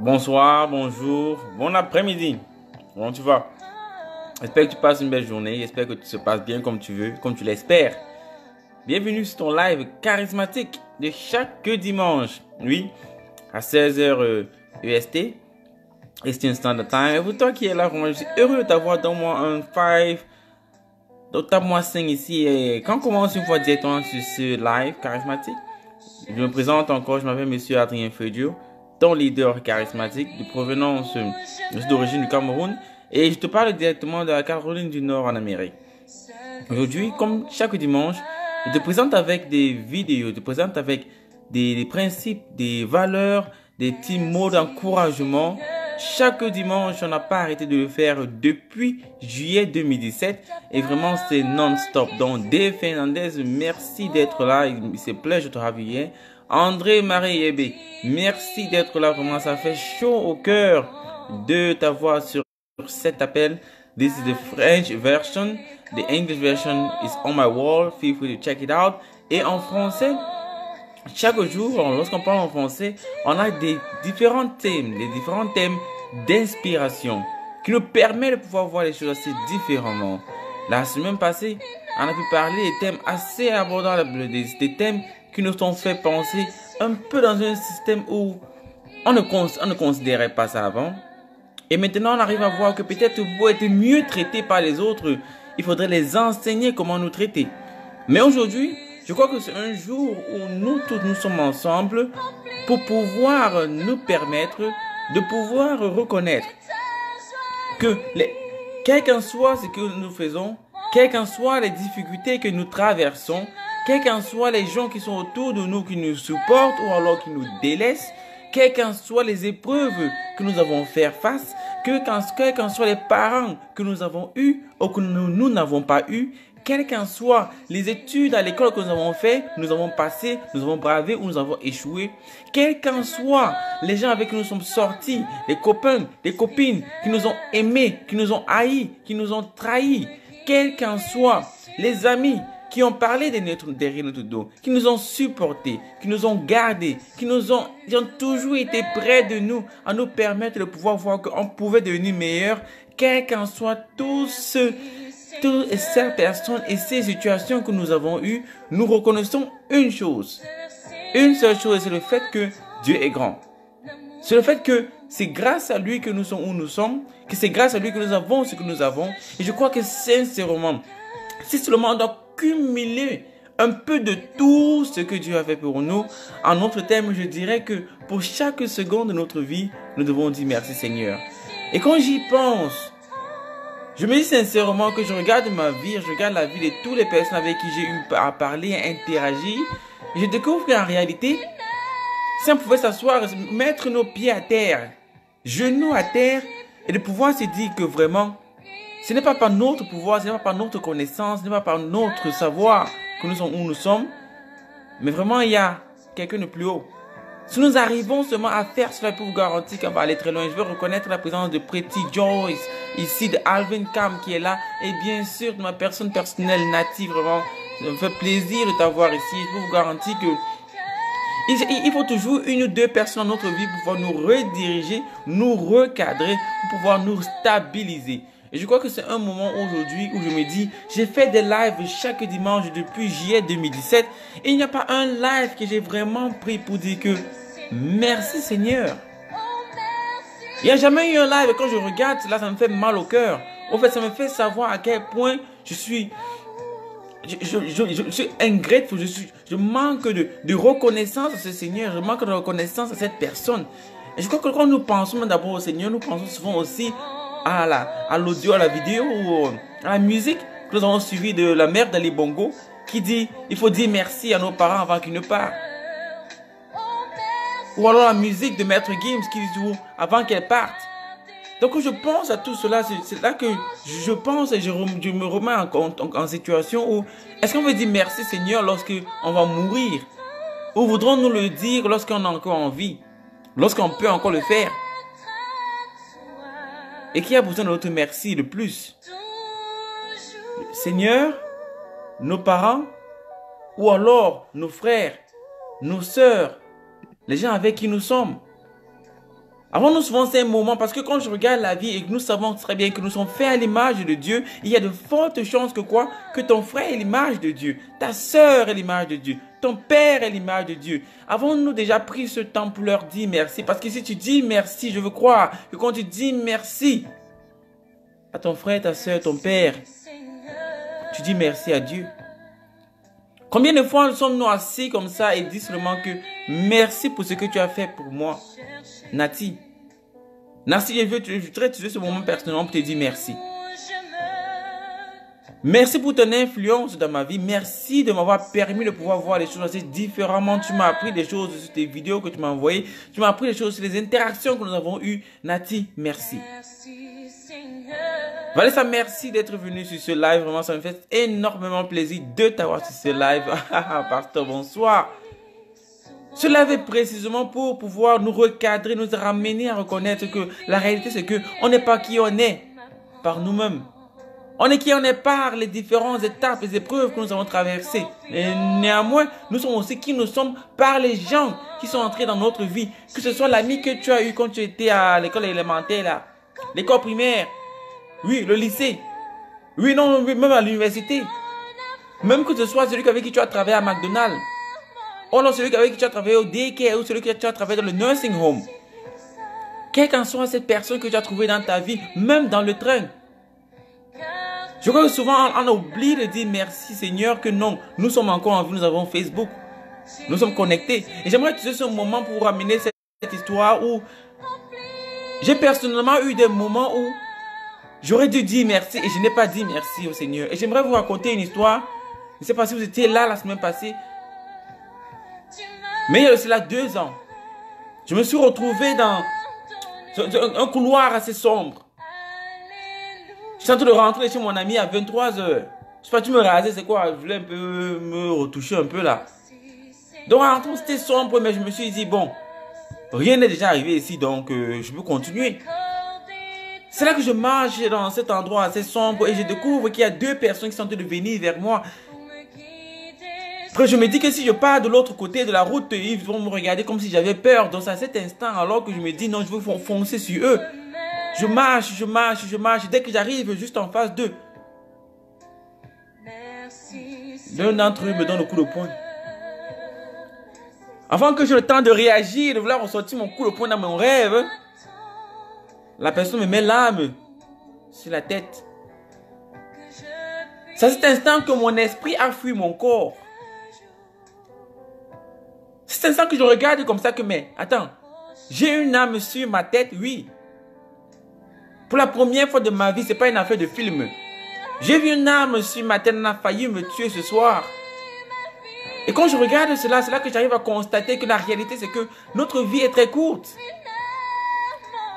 Bonsoir, bonjour, bon après-midi. Comment tu vas? J'espère que tu passes une belle journée. J'espère que tout se passe bien comme tu veux, comme tu l'espères. Bienvenue sur ton live charismatique de chaque dimanche. Oui, à 16h EST, Eastern Standard Time. Et pour toi qui es là, vraiment, je suis heureux de t'avoir dans moi un 5. Donc tape-moi 5 ici. Et quand on commence une fois directement sur ce live charismatique, je me présente encore, je m'appelle Monsieur Adrien Fedio, ton leader charismatique de provenance, je suis d'origine du Cameroun et je te parle directement de la Caroline du Nord en Amérique. Aujourd'hui, comme chaque dimanche, je te présente avec des vidéos, je te présente avec des principes, des valeurs, des petits mots d'encouragement. Chaque dimanche, on n'a pas arrêté de le faire depuis juillet 2017 et vraiment c'est non-stop. Donc Dave Fernandez, merci d'être là. It's a pleasure to have you here. André Marie-Yébé, merci d'être là. Vraiment, ça fait chaud au cœur de t'avoir sur cet appel. This is the French version. The English version is on my wall. Feel free to check it out. Et en français, chaque jour, lorsqu'on parle en français, on a des différents thèmes d'inspiration qui nous permettent de pouvoir voir les choses assez différemment. La semaine passée, on a pu parler des thèmes assez abordables, des thèmes qui nous ont fait penser un peu dans un système où on ne considérait pas ça avant. Et maintenant, on arrive à voir que peut-être pour être mieux traité par les autres, il faudrait les enseigner comment nous traiter. Mais aujourd'hui, je crois que c'est un jour où nous tous nous sommes ensemble pour pouvoir nous permettre de pouvoir reconnaître que quel qu'en soit ce que nous faisons, quelles qu'en soient les difficultés que nous traversons, quels qu'en soient les gens qui sont autour de nous qui nous supportent ou alors qui nous délaissent, quelles qu'en soient les épreuves que nous avons fait face, quels qu'en soient les parents que nous avons eus ou que nous n'avons pas eus, quelles qu'en soient les études à l'école que nous avons fait, nous avons passé, nous avons bravé ou nous avons échoué, quels qu'en soient les gens avec qui nous sommes sortis, les copains, les copines qui nous ont aimés, qui nous ont haïs, qui nous ont trahis, quels qu'en soient les amis qui ont parlé derrière notre dos, qui nous ont supportés, qui nous ont gardés, qui ont toujours été près de nous, à nous permettre de pouvoir voir qu'on pouvait devenir meilleur, quels qu'en soient toutes ces personnes et ces situations que nous avons eues, nous reconnaissons une chose. Une seule chose, c'est le fait que Dieu est grand. C'est le fait que c'est grâce à lui que nous sommes où nous sommes, que c'est grâce à lui que nous avons ce que nous avons. Et je crois que sincèrement, si seulement on doit cumuler un peu de tout ce que Dieu a fait pour nous, en autre terme, je dirais que pour chaque seconde de notre vie, nous devons dire merci Seigneur. Et quand j'y pense, je me dis sincèrement que je regarde ma vie, je regarde la vie de toutes les personnes avec qui j'ai eu à parler, à interagir, et je découvre qu'en réalité, si on pouvait s'asseoir, mettre nos pieds à terre, genoux à terre, et de pouvoir se dire que vraiment, ce n'est pas par notre pouvoir, ce n'est pas par notre connaissance, ce n'est pas par notre savoir que nous sommes où nous sommes, mais vraiment il y a quelqu'un de plus haut. Si nous arrivons seulement à faire cela, pour vous garantir qu'on va aller très loin. Je veux reconnaître la présence de Pretty Joyce, ici de Alvin Cam qui est là, et bien sûr de ma personne personnelle native, vraiment, ça me fait plaisir de t'avoir ici. Je peux vous garantir que il faut toujours une ou deux personnes dans notre vie pour pouvoir nous rediriger, nous recadrer, pour pouvoir nous stabiliser. Et je crois que c'est un moment aujourd'hui où je me dis, j'ai fait des lives chaque dimanche depuis juillet 2017 et il n'y a pas un live que j'ai vraiment pris pour dire que merci Seigneur. Il n'y a jamais eu un live et quand je regarde cela, ça me fait mal au cœur. En fait, ça me fait savoir à quel point je suis ingrateful, je manque de reconnaissance à ce Seigneur, je manque de reconnaissance à cette personne. Et je crois que quand nous pensons d'abord au Seigneur, nous pensons souvent aussi à l'audio, à la vidéo ou à la musique que nous avons suivi de la mère d'Ali Bongo qui dit il faut dire merci à nos parents avant qu'ils ne partent. Ou alors la musique de Maître Gims qui dit avant qu'elle parte. Donc quand je pense à tout cela, c'est là que je pense et je me remets en situation où est-ce qu'on veut dire merci Seigneur lorsqu'on va mourir? Ou voudrons-nous le dire lorsqu'on a encore envie? Lorsqu'on peut encore le faire? Et qui a besoin de notre merci le plus? Seigneur, nos parents, ou alors nos frères, nos sœurs, les gens avec qui nous sommes. Avons-nous souvent ces moments, parce que quand je regarde la vie et que nous savons très bien que nous sommes faits à l'image de Dieu, il y a de fortes chances que quoi? Que ton frère est l'image de Dieu, ta sœur est l'image de Dieu, ton père est l'image de Dieu. Avons-nous déjà pris ce temps pour leur dire merci? Parce que si tu dis merci, je veux croire que quand tu dis merci à ton frère, ta sœur, ton père, tu dis merci à Dieu. Combien de fois sommes-nous assis comme ça et disent seulement que merci pour ce que tu as fait pour moi? Nati, je voudrais utiliser ce moment personnellement pour te dire merci. Merci pour ton influence dans ma vie. Merci de m'avoir permis de pouvoir voir les choses assez différemment. Tu m'as appris des choses sur tes vidéos que tu m'as envoyées. Tu m'as appris des choses sur les interactions que nous avons eues. Nati, merci. Vanessa, merci d'être venu sur ce live. Vraiment, ça me fait énormément plaisir de t'avoir sur ce live. Pasteur, bonsoir. Ce live est précisément pour pouvoir nous recadrer, nous ramener à reconnaître que la réalité, c'est que on n'est pas qui on est par nous-mêmes. On est qui on est par les différentes étapes, les épreuves que nous avons traversées. Et néanmoins, nous sommes aussi qui nous sommes par les gens qui sont entrés dans notre vie. Que ce soit l'ami que tu as eu quand tu étais à l'école élémentaire, l'école primaire, oui, le lycée, oui, non, même à l'université. Même que ce soit celui avec qui tu as travaillé à McDonald's. Oh non, celui avec qui tu as travaillé au daycare ou celui que tu as travaillé dans le nursing home. Quelle qu'en soit cette personne que tu as trouvée dans ta vie, même dans le train. Je crois que souvent on oublie de dire merci Seigneur que non, nous sommes encore en vie, nous avons Facebook. Nous sommes connectés. Et j'aimerais utiliser ce moment pour ramener cette histoire où j'ai personnellement eu des moments où j'aurais dû dire merci et je n'ai pas dit merci au Seigneur. Et j'aimerais vous raconter une histoire. Je ne sais pas si vous étiez là la semaine passée. Mais il y a de cela 2 ans, je me suis retrouvé dans un couloir assez sombre. Je suis en train de rentrer chez mon ami à 23 h. Je sais pas, tu me rasais, c'est quoi? Je voulais un peu me retoucher un peu là. Donc en tout, c'était sombre, mais je me suis dit, bon, rien n'est déjà arrivé ici, donc je peux continuer. C'est là que je marche dans cet endroit assez sombre et je découvre qu'il y a 2 personnes qui sont en train de venir vers moi. Après, je me dis que si je pars de l'autre côté de la route, ils vont me regarder comme si j'avais peur. Donc, c'est à cet instant, alors que je me dis, non, je veux foncer sur eux. Je marche. Dès que j'arrive juste en face d'eux, l'un d'entre eux me donne le coup de poing. Avant que j'ai le temps de réagir, de vouloir ressortir mon coup de poing dans mon rêve, la personne me met l'arme sur la tête. C'est à cet instant que mon esprit a fui mon corps. C'est ça que je regarde comme ça que, mais attends, j'ai une âme sur ma tête, oui. Pour la première fois de ma vie, ce n'est pas une affaire de film. J'ai vu une âme sur ma tête, elle a failli me tuer ce soir. Et quand je regarde cela, c'est là que j'arrive à constater que la réalité, c'est que notre vie est très courte.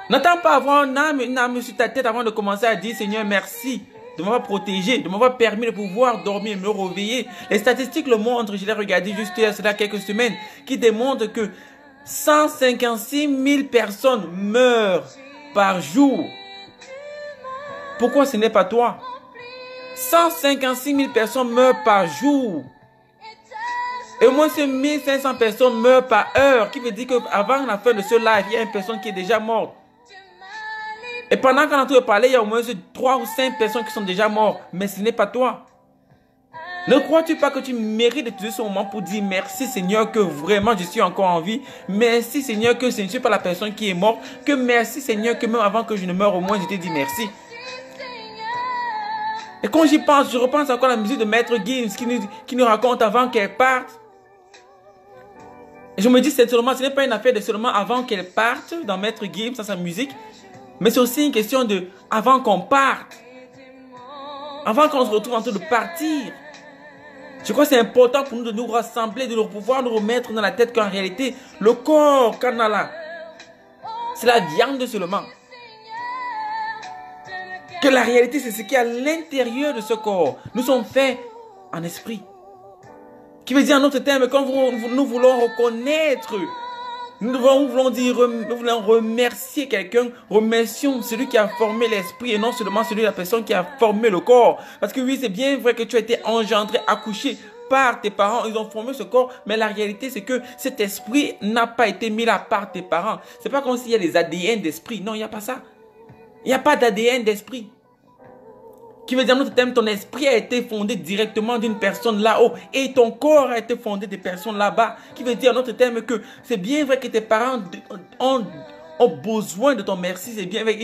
N'attends pas avoir une âme sur ta tête avant de commencer à dire, Seigneur, merci de m'avoir protégé, de m'avoir permis de pouvoir dormir, me réveiller. Les statistiques le montrent, je l'ai regardé juste il y a cela quelques semaines, qui démontrent que 156 000 personnes meurent par jour. Pourquoi ce n'est pas toi? 156 000 personnes meurent par jour. Et au moins ces 1500 personnes meurent par heure, qui veut dire qu'avant la fin de ce live, il y a une personne qui est déjà morte. Et pendant qu'on est en train de parler, il y a au moins 3 ou 5 personnes qui sont déjà mortes. Mais ce n'est pas toi. Ne crois-tu pas que tu mérites d'utiliser ce moment pour dire merci Seigneur que vraiment je suis encore en vie. Merci Seigneur que ce ne suis pas la personne qui est morte. Que merci Seigneur que même avant que je ne meure au moins je t'ai dit merci. Et quand j'y pense, je repense encore à la musique de Maître Gims qui nous raconte avant qu'elle parte. Et je me dis ce n'est pas une affaire de seulement avant qu'elle parte dans Maître Gims, dans sa musique. Mais c'est aussi une question de avant qu'on parte. Avant qu'on se retrouve en train de partir. Je crois que c'est important pour nous de nous rassembler, de pouvoir nous remettre dans la tête qu'en réalité, le corps qu'on a là, c'est la viande seulement. Que la réalité, c'est ce qui est à l'intérieur de ce corps. Nous sommes faits en esprit. Qui veut dire en autre terme, quand nous voulons reconnaître, nous voulons remercier quelqu'un, remercions celui qui a formé l'esprit et non seulement celui de la personne qui a formé le corps. Parce que oui, c'est bien vrai que tu as été engendré, accouché par tes parents, ils ont formé ce corps, mais la réalité c'est que cet esprit n'a pas été mis là par tes parents. C'est pas comme s'il y a des ADN d'esprit. Non, il n'y a pas ça. Il n'y a pas d'ADN d'esprit. Qui veut dire, notre thème, ton esprit a été fondé directement d'une personne là-haut et ton corps a été fondé des personnes là-bas. Qui veut dire, notre thème, que c'est bien vrai que tes parents ont besoin de ton merci, c'est bien vrai,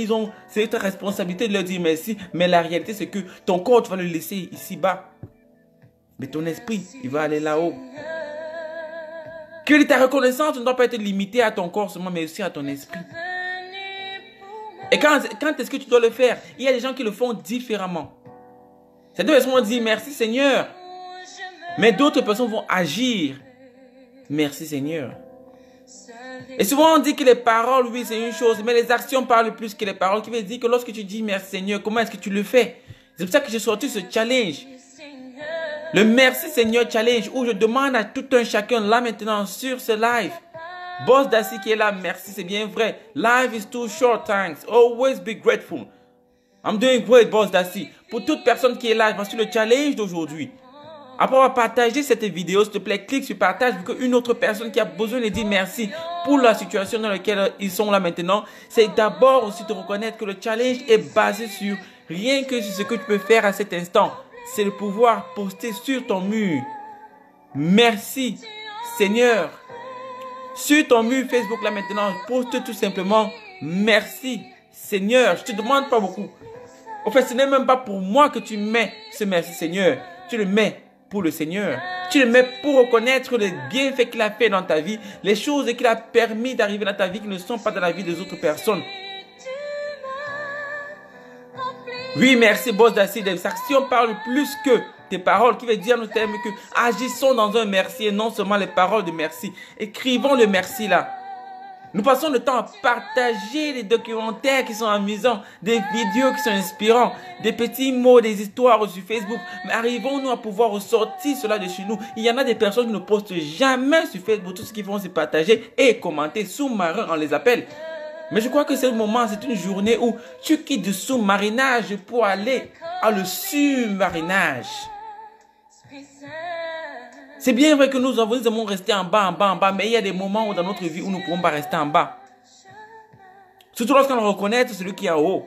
c'est ta responsabilité de leur dire merci, mais la réalité, c'est que ton corps, tu vas le laisser ici-bas. Mais ton esprit, il va aller là-haut. Que ta reconnaissance ne doit pas être limitée à ton corps seulement, mais aussi à ton esprit. Et quand est-ce que tu dois le faire? Il y a des gens qui le font différemment. Certaines personnes vont dire merci Seigneur. Mais d'autres personnes vont agir. Merci Seigneur. Et souvent on dit que les paroles, oui c'est une chose, mais les actions parlent plus que les paroles. Qui veut dire que lorsque tu dis merci Seigneur, comment est-ce que tu le fais? C'est pour ça que j'ai sorti ce challenge. Le merci Seigneur challenge où je demande à tout un chacun là maintenant sur ce live. Boss Daci qui est là, merci, c'est bien vrai. Life is too short, thanks. Always be grateful. I'm doing great, Boss Daci. Pour toute personne qui est là, parce que le challenge d'aujourd'hui, après avoir partagé cette vidéo, s'il te plaît, clique sur partage pour qu'une autre personne qui a besoin de dire merci pour la situation dans laquelle ils sont là maintenant, c'est d'abord aussi de reconnaître que le challenge est basé sur rien que sur ce que tu peux faire à cet instant. C'est de pouvoir poster sur ton mur. Merci, Seigneur. Sur ton mur Facebook là maintenant, poste tout simplement merci Seigneur. Je te demande pas beaucoup. En fait, ce n'est même pas pour moi que tu mets ce merci Seigneur. Tu le mets pour le Seigneur. Tu le mets pour reconnaître les bienfaits qu'il a fait dans ta vie, les choses qu'il a permis d'arriver dans ta vie qui ne sont pas dans la vie des autres personnes. Oui, merci Boss Daci. Des actions parlent plus que tes paroles, qui veut dire nous t'aime que agissons dans un merci et non seulement les paroles de merci. Écrivons le merci là. Nous passons le temps à partager des documentaires qui sont amusants, des vidéos qui sont inspirants, des petits mots, des histoires sur Facebook. Mais arrivons-nous à pouvoir ressortir cela de chez nous? Il y en a des personnes qui ne postent jamais sur Facebook. Tout ce qu'ils font, c'est partager et commenter. Sous-marins, on les appelle. Mais je crois que c'est le moment, c'est une journée où tu quittes du sous-marinage pour aller à le submarinage. C'est bien vrai que nous aimons rester en bas, mais il y a des moments où dans notre vie où nous ne pouvons pas rester en bas. Surtout lorsqu'on reconnaît celui qui est en haut.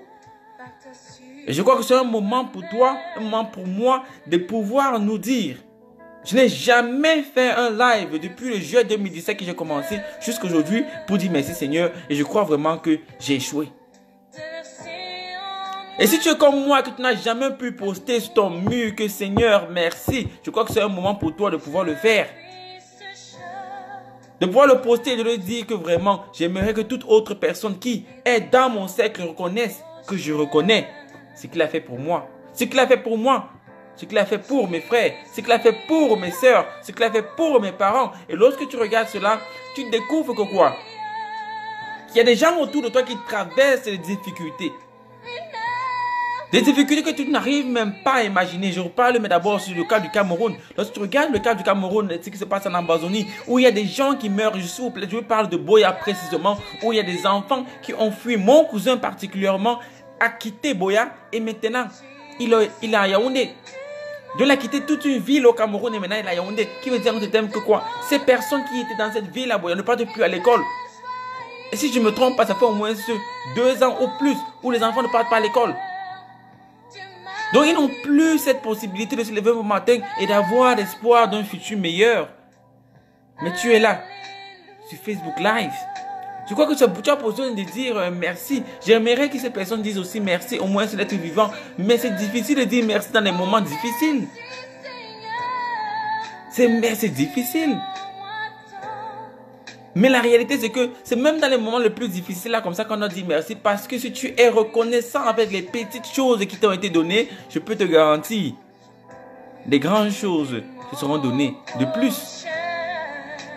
Et je crois que c'est un moment pour toi, un moment pour moi de pouvoir nous dire: je n'ai jamais fait un live depuis le juillet 2017 que j'ai commencé jusqu'à aujourd'hui pour dire merci Seigneur. Et je crois vraiment que j'ai échoué. Et si tu es comme moi, que tu n'as jamais pu poster sur ton mur que Seigneur, merci, je crois que c'est un moment pour toi de pouvoir le faire. De pouvoir le poster et de lui dire que vraiment, j'aimerais que toute autre personne qui est dans mon cercle reconnaisse que je reconnais ce qu'il a fait pour moi. Ce qu'il a fait pour moi, ce qu'il a fait pour mes frères, ce qu'il a fait pour mes sœurs, ce qu'il a fait pour mes parents. Et lorsque tu regardes cela, tu découvres que quoi? Qu'il y a des gens autour de toi qui traversent les difficultés. Des difficultés que tu n'arrives même pas à imaginer. Je reparle mais d'abord sur le cas du Cameroun. Lorsque tu regardes le cas du Cameroun, ce qui se passe en Amazonie, où il y a des gens qui meurent, je parle de Boya précisément, où il y a des enfants qui ont fui. Mon cousin particulièrement a quitté Boya et maintenant il est à Yaoundé. De l'a quitté toute une ville au Cameroun et maintenant il est à Yaoundé. Qui veut dire notre thème que quoi? Ces personnes qui étaient dans cette ville à Boya ne partent plus à l'école. Et si je ne me trompe pas, ça fait au moins 2 ans ou plus où les enfants ne partent pas à l'école. Donc, ils n'ont plus cette possibilité de se lever au matin et d'avoir l'espoir d'un futur meilleur. Mais tu es là, sur Facebook Live. Je crois que tu as besoin de dire merci. J'aimerais que ces personnes disent aussi merci, au moins c'est d'être vivant. Mais c'est difficile de dire merci dans les moments difficiles. C'est difficile. Mais la réalité, c'est que c'est même dans les moments les plus difficiles, là, comme ça, qu'on doit dire merci. Parce que si tu es reconnaissant avec les petites choses qui t'ont été données, je peux te garantir, des grandes choses te seront données de plus.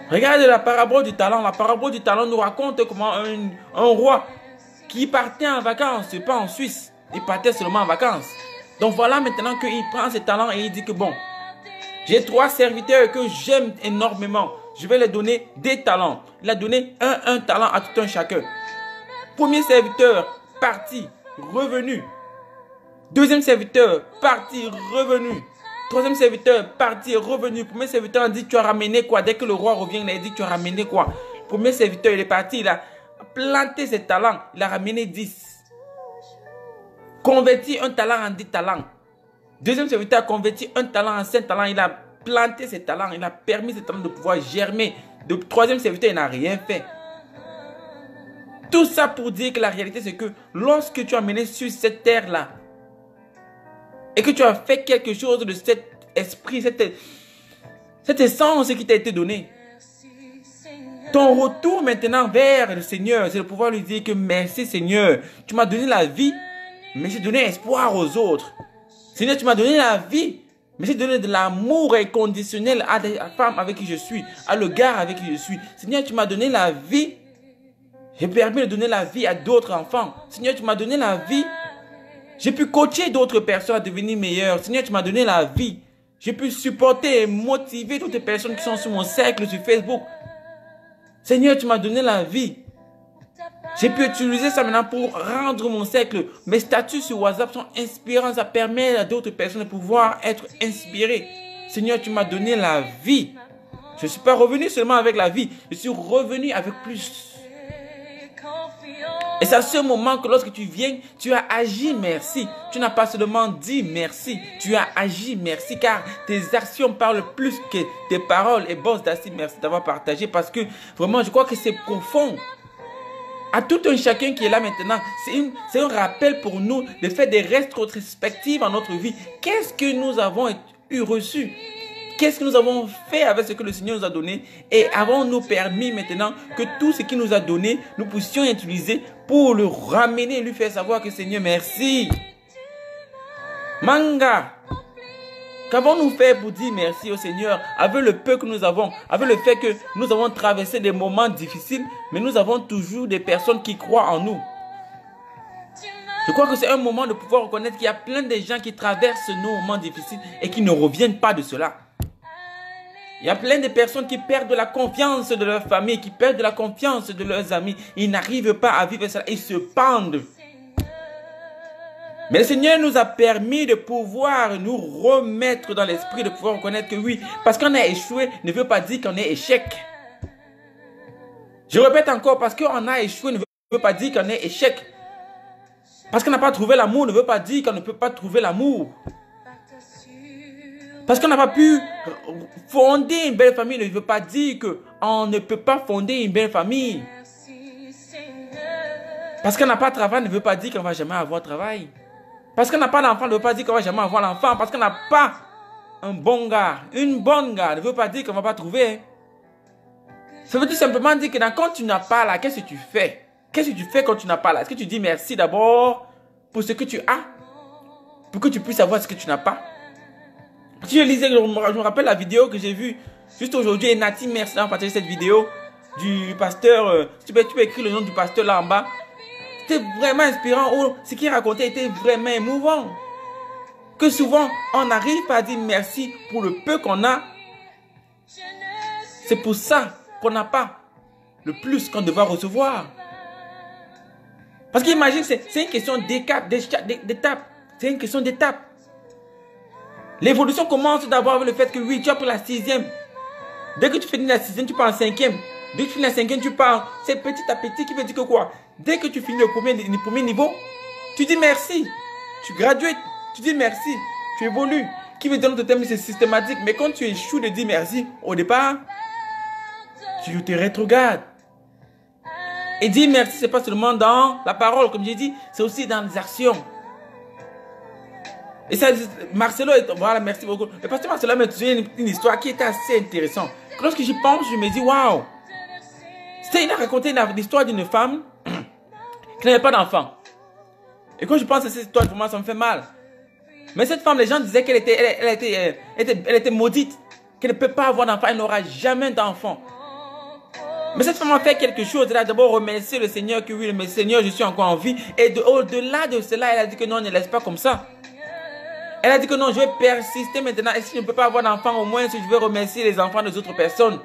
Regarde la parabole du talent. La parabole du talent nous raconte comment un roi qui partait en vacances, c'est pas en Suisse, il partait seulement en vacances. Donc voilà maintenant qu'il prend ses talents et il dit que bon, j'ai 3 serviteurs que j'aime énormément. Je vais leur donner des talents. Il a donné un talent à tout un chacun. Premier serviteur, parti, revenu. Deuxième serviteur, parti, revenu. troisième serviteur parti, est revenu. Premier serviteur a dit, tu as ramené quoi? Dès que le roi revient, il a dit, tu as ramené quoi? Premier serviteur, il est parti, il a planté ses talents. Il a ramené 10. Converti un talent en 10 talents. Deuxième serviteur a converti un talent en 5 talents. Il a planté ses talents. Il a permis ses talents de pouvoir germer. Le troisième serviteur, il n'a rien fait. Tout ça pour dire que la réalité, c'est que lorsque tu as mené sur cette terre-là, et que tu as fait quelque chose de cet esprit, cette essence qui t'a été donnée, ton retour maintenant vers le Seigneur, c'est de pouvoir lui dire que merci Seigneur, tu m'as donné la vie, mais j'ai donné espoir aux autres. Seigneur, tu m'as donné la vie, mais j'ai donné de l'amour inconditionnel à la femme avec qui je suis, à le gars avec qui je suis. Seigneur, tu m'as donné la vie, j'ai permis de donner la vie à d'autres enfants. Seigneur, tu m'as donné la vie. J'ai pu coacher d'autres personnes à devenir meilleures. Seigneur, tu m'as donné la vie. J'ai pu supporter et motiver toutes les personnes qui sont sur mon cercle sur Facebook. Seigneur, tu m'as donné la vie. J'ai pu utiliser ça maintenant pour rendre mon cercle. Mes statuts sur WhatsApp sont inspirants. Ça permet à d'autres personnes de pouvoir être inspirées. Seigneur, tu m'as donné la vie. Je ne suis pas revenu seulement avec la vie. Je suis revenu avec plus. Et c'est à ce moment que lorsque tu viens, tu as agi merci. Tu n'as pas seulement dit merci, tu as agi merci car tes actions parlent plus que tes paroles. Et Boss Dassi, merci d'avoir partagé parce que vraiment je crois que c'est profond. À tout un chacun qui est là maintenant, c'est un rappel pour nous de faire des rétrospectives en notre vie. Qu'est-ce que nous avons reçu? Qu'est-ce que nous avons fait avec ce que le Seigneur nous a donné? Et avons-nous permis maintenant que tout ce qu'il nous a donné, nous puissions utiliser pour le ramener et lui faire savoir que Seigneur, merci. Manga, qu'avons-nous fait pour dire merci au Seigneur avec le peu que nous avons, avec le fait que nous avons traversé des moments difficiles, mais nous avons toujours des personnes qui croient en nous. Je crois que c'est un moment de pouvoir reconnaître qu'il y a plein de gens qui traversent nos moments difficiles et qui ne reviennent pas de cela. Il y a plein de personnes qui perdent de la confiance de leur famille, qui perdent de la confiance de leurs amis. Ils n'arrivent pas à vivre cela. Ils se pendent. Mais le Seigneur nous a permis de pouvoir nous remettre dans l'esprit, de pouvoir reconnaître que oui, parce qu'on a échoué ne veut pas dire qu'on est échec. Je répète encore, parce qu'on a échoué ne veut pas dire qu'on est échec. Parce qu'on n'a pas trouvé l'amour ne veut pas dire qu'on ne peut pas trouver l'amour. Parce qu'on n'a pas pu fonder une belle famille ne veut pas dire qu'on ne peut pas fonder une belle famille. Parce qu'on n'a pas de travail ne veut pas dire qu'on ne va jamais avoir de travail. Parce qu'on n'a pas d'enfant ne veut pas dire qu'on ne va jamais avoir l'enfant. Parce qu'on n'a pas un bon gars, une bonne gars ne veut pas dire qu'on ne va pas trouver. Ça veut tout simplement dire que quand tu n'as pas là, qu'est-ce que tu fais? Qu'est-ce que tu fais quand tu n'as pas là? Est-ce que tu dis merci d'abord pour ce que tu as? Pour que tu puisses avoir ce que tu n'as pas? Si je lisais, je me rappelle la vidéo que j'ai vue juste aujourd'hui. Et Nati, merci d'avoir partagé cette vidéo du pasteur. Tu peux écrire le nom du pasteur là en bas. C'était vraiment inspirant. Oh, ce qu'il racontait était vraiment émouvant. Que souvent, on n'arrive pas à dire merci pour le peu qu'on a. C'est pour ça qu'on n'a pas le plus qu'on devrait recevoir. Parce qu'imagine, c'est une question d'étape. C'est une question d'étape. L'évolution commence d'abord avec le fait que oui, tu as pris la 6e. Dès que tu finis la 6e, tu pars en 5e. Dès que tu finis la 5e, tu pars. C'est petit à petit qui veut dire que quoi? Dès que tu finis le premier niveau, tu dis merci. Tu gradues, tu dis merci. Tu évolues. Qui veut dire notre thème, c'est systématique. Mais quand tu échoues de dire merci, au départ, tu te rétrogrades. Et dire merci, ce n'est pas seulement dans la parole, comme j'ai dit, c'est aussi dans les actions. Et ça, Marcelo, voilà, merci beaucoup. Le pasteur Marcelo m'a dit une histoire qui était assez intéressante. Lorsque j'y pense, je me dis, waouh! Il a raconté l'histoire d'une femme qui n'avait pas d'enfant. Et quand je pense à cette histoire, pour moi, ça me fait mal. Mais cette femme, les gens disaient qu'elle était maudite, qu'elle ne peut pas avoir d'enfant, elle n'aura jamais d'enfant. Mais cette femme a fait quelque chose. Elle a d'abord remercié le Seigneur, que oui, mais Seigneur, je suis encore en vie. Et au-delà de cela, elle a dit que non, ne laisse pas comme ça. Elle a dit que non, je vais persister maintenant. Et si je ne peux pas avoir d'enfant, au moins, si je vais remercier les enfants des autres personnes.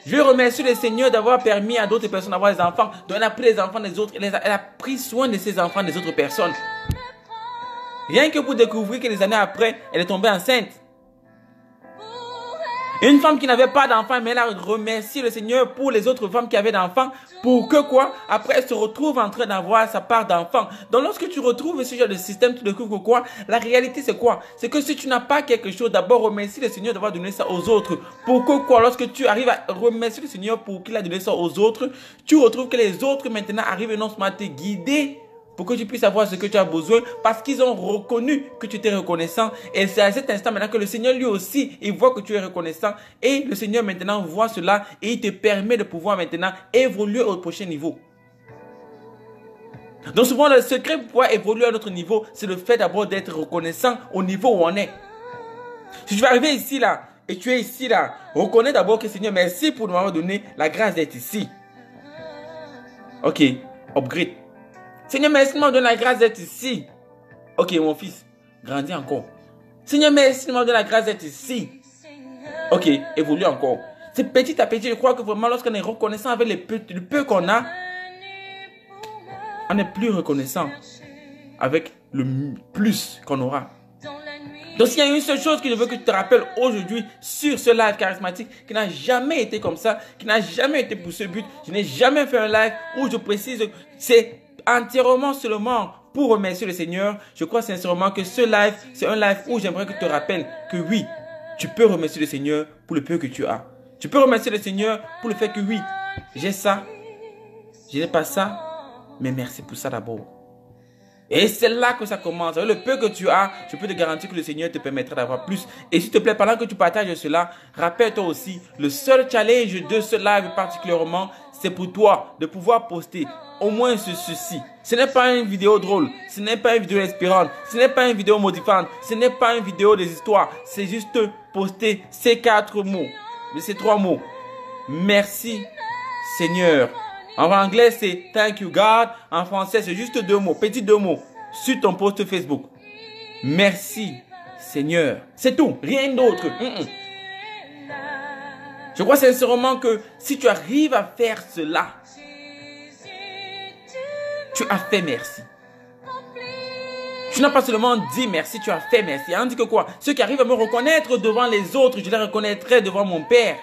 Je vais remercier le Seigneur d'avoir permis à d'autres personnes d'avoir des enfants. Donc elle a pris les enfants des autres. Elle a pris soin de ses enfants des autres personnes. Rien que pour découvrir que les années après, elle est tombée enceinte. Une femme qui n'avait pas d'enfant, mais elle a remercié le Seigneur pour les autres femmes qui avaient d'enfants, pour que quoi? Après, elle se retrouve en train d'avoir sa part d'enfant. Donc, lorsque tu retrouves ce genre de système, tu découvres quoi? La réalité, c'est quoi? C'est que si tu n'as pas quelque chose, d'abord, remercie le Seigneur d'avoir donné ça aux autres. Pour que quoi? Lorsque tu arrives à remercier le Seigneur pour qu'il a donné ça aux autres, tu retrouves que les autres, maintenant, arrivent non seulement à te guider, pour que tu puisses avoir ce que tu as besoin, parce qu'ils ont reconnu que tu étais reconnaissant. Et c'est à cet instant maintenant que le Seigneur lui aussi, il voit que tu es reconnaissant. Et le Seigneur maintenant voit cela et il te permet de pouvoir maintenant évoluer au prochain niveau. Donc souvent le secret pour pouvoir évoluer à notre niveau, c'est le fait d'abord d'être reconnaissant au niveau où on est. Si tu vas arriver ici là, et tu es ici là, reconnais d'abord que Seigneur, merci pour nous avoir donné la grâce d'être ici. Ok, upgrade. Seigneur, merci de m'avoir donné la grâce d'être ici. Ok, mon fils, grandis encore. Seigneur, merci de m'avoir donné la grâce d'être ici. Ok, évolue encore. C'est petit à petit, je crois que vraiment, lorsqu'on est reconnaissant avec le peu qu'on a, on est plus reconnaissant avec le plus qu'on aura. Donc, s'il y a une seule chose que je veux que tu te rappelles aujourd'hui sur ce live charismatique qui n'a jamais été comme ça, qui n'a jamais été pour ce but, je n'ai jamais fait un live où je précise, c'est entièrement seulement pour remercier le Seigneur. Je crois sincèrement que ce live, c'est un live où j'aimerais que tu te rappelles que oui, tu peux remercier le Seigneur pour le peu que tu as. Tu peux remercier le Seigneur pour le fait que oui, j'ai ça, je n'ai pas ça, mais merci pour ça d'abord. Et c'est là que ça commence. Avec le peu que tu as, je peux te garantir que le Seigneur te permettra d'avoir plus. Et s'il te plaît, pendant que tu partages cela, rappelle-toi aussi, le seul challenge de ce live particulièrement, c'est pour toi de pouvoir poster au moins ceci. Ce n'est pas une vidéo drôle, ce n'est pas une vidéo inspirante, ce n'est pas une vidéo motivante, ce n'est pas une vidéo des histoires. C'est juste poster ces 4 mots, ces 3 mots. Merci Seigneur. En anglais, c'est Thank you God. En français, c'est juste 2 mots, petits 2 mots, sur ton post Facebook. Merci, Seigneur. C'est tout, rien d'autre. Je crois sincèrement que si tu arrives à faire cela, tu as fait merci. Tu n'as pas seulement dit merci, tu as fait merci. On dit que quoi? Ceux qui arrivent à me reconnaître devant les autres, je les reconnaîtrai devant mon Père.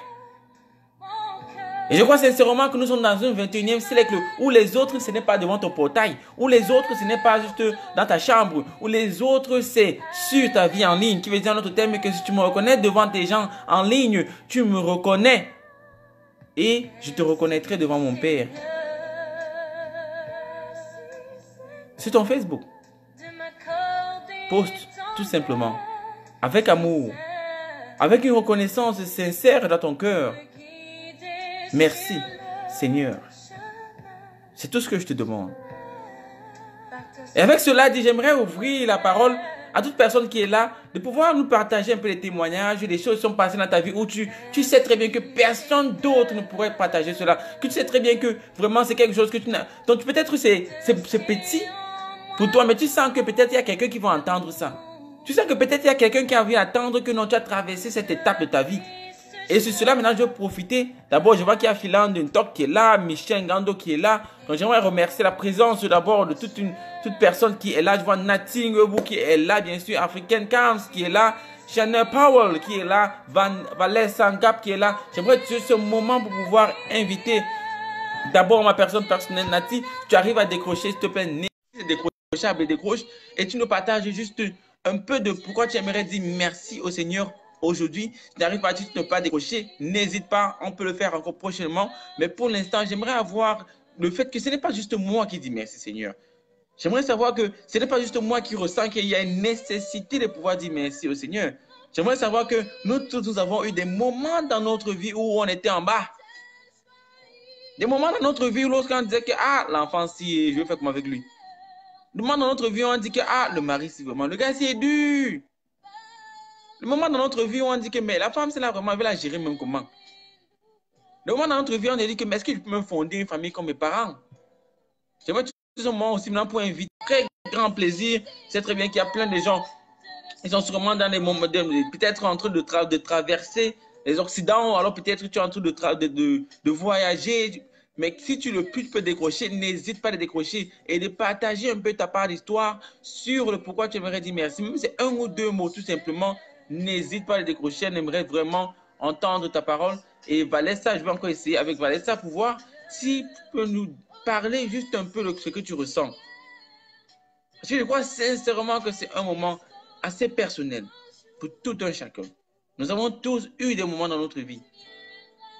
Et je crois sincèrement que nous sommes dans un 21e siècle où les autres, ce n'est pas devant ton portail, où les autres, ce n'est pas juste dans ta chambre, où les autres, c'est sur ta vie en ligne, qui veut dire en autre terme que si tu me reconnais devant tes gens en ligne, tu me reconnais et je te reconnaîtrai devant mon Père. Sur ton Facebook, poste tout simplement, avec amour, avec une reconnaissance sincère dans ton cœur. Merci, Seigneur. C'est tout ce que je te demande. Et avec cela dit, j'aimerais ouvrir la parole à toute personne qui est là, de pouvoir nous partager un peu les témoignages, des choses qui sont passées dans ta vie où tu sais très bien que personne d'autre ne pourrait partager cela. Que tu sais très bien que vraiment c'est quelque chose que tu n'as. Donc peut-être c'est petit pour toi, mais tu sens que peut-être il y a quelqu'un qui va entendre ça. Tu sens que peut-être il y a quelqu'un qui a envie d'entendre que non, tu as traversé cette étape de ta vie. Et sur cela, maintenant, je vais profiter. D'abord, je vois qu'il y a Philan Duntok qui est là, Michel Ngando qui est là. Donc, j'aimerais remercier la présence d'abord de toute personne qui est là. Je vois Nathan Webu qui est là, bien sûr. African Camps qui est là. Shannon Powell qui est là. Valère Sangap qui est là. J'aimerais utiliser ce moment pour pouvoir inviter d'abord ma personne personnelle, Nati. Tu arrives à décrocher, s'il te plaît. Décroche. Et tu nous partages juste un peu de pourquoi tu aimerais dire merci au Seigneur. Aujourd'hui, si tu n'arrives pas à ne pas décrocher, n'hésite pas, on peut le faire encore prochainement. Mais pour l'instant, j'aimerais avoir le fait que ce n'est pas juste moi qui dis merci Seigneur. J'aimerais savoir que ce n'est pas juste moi qui ressens qu'il y a une nécessité de pouvoir dire merci au Seigneur. J'aimerais savoir que nous tous, nous avons eu des moments dans notre vie où on était en bas. Des moments dans notre vie où lorsqu'on disait que l'enfant, si je vais faire comme avec lui. Des moments dans notre vie où on dit que le mari, c'est vraiment, le gars, c'est dur. Le moment dans notre vie où on dit que mais la femme, c'est là vraiment, elle va la gérer même comment. Le moment dans notre vie où on dit que mais est-ce que je peux me fonder une famille comme mes parents. J'aimerais tout ce moment aussi maintenant pour inviter. Très grand plaisir. C'est très bien qu'il y a plein de gens. Ils sont sûrement dans des moments, peut-être en train de traverser les Occidents, alors peut-être tu es en train de voyager. Mais si tu peux décrocher, n'hésite pas à décrocher et de partager un peu ta part d'histoire sur le pourquoi tu aimerais dire merci. Même si c'est 1 ou 2 mots tout simplement. N'hésite pas à le décrocher. On aimerait vraiment entendre ta parole. Et Vanessa, je vais encore essayer avec Vanessa pour voir si tu peux nous parler juste un peu de ce que tu ressens. Parce que je crois sincèrement que c'est un moment assez personnel pour tout un chacun. Nous avons tous eu des moments dans notre vie.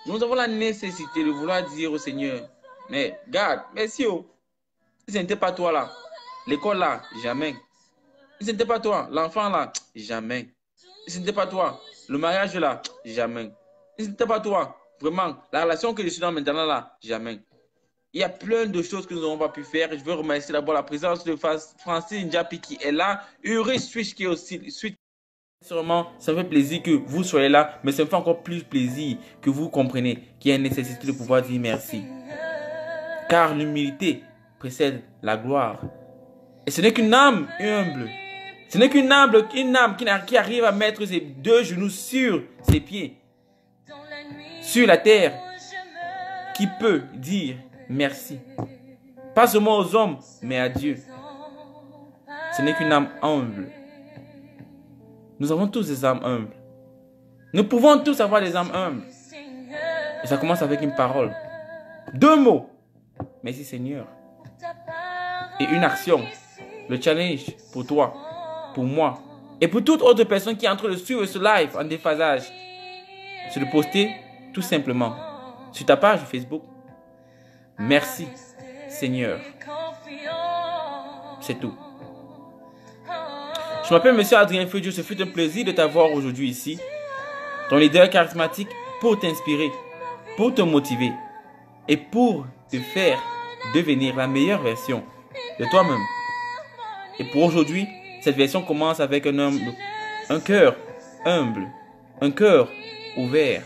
Nous avons la nécessité de vouloir dire au Seigneur, mais garde, merci. Si ce n'était pas toi là, l'école là, jamais. Si ce n'était pas toi, l'enfant là, jamais. Si ce n'était pas toi, le mariage là, jamais. Si ce n'était pas toi, vraiment, la relation que je suis dans maintenant là, jamais. Il y a plein de choses que nous n'avons pas pu faire. Je veux remercier d'abord la présence de Francis Ndiapi qui est là. Uri Switch qui est aussi. Sûrement, ça me fait plaisir que vous soyez là, mais ça me fait encore plus plaisir que vous compreniez qu'il y a une nécessité de pouvoir dire merci. Car l'humilité précède la gloire. Et ce n'est qu'une âme humble. Ce n'est qu'une âme qui arrive à mettre ses deux genoux sur ses pieds, sur la terre, qui peut dire merci. Pas seulement aux hommes, mais à Dieu. Ce n'est qu'une âme humble. Nous avons tous des âmes humbles. Nous pouvons tous avoir des âmes humbles. Et ça commence avec une parole. 2 mots. Merci Seigneur. Et une action. Le challenge pour toi, pour moi, et pour toute autre personne qui est en train de suivre ce live en déphasage. C'est de poster tout simplement sur ta page Facebook. Merci Seigneur. C'est tout. Je m'appelle Monsieur Adrien Feudio. Ce fut un plaisir de t'avoir aujourd'hui ici. Ton leader charismatique pour t'inspirer, pour te motiver et pour te faire devenir la meilleure version de toi-même. Et pour aujourd'hui, cette version commence avec un cœur humble, un cœur ouvert,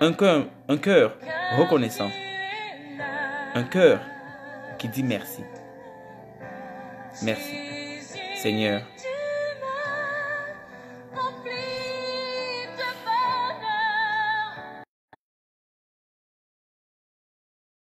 un cœur reconnaissant, un cœur qui dit merci. Merci, Seigneur.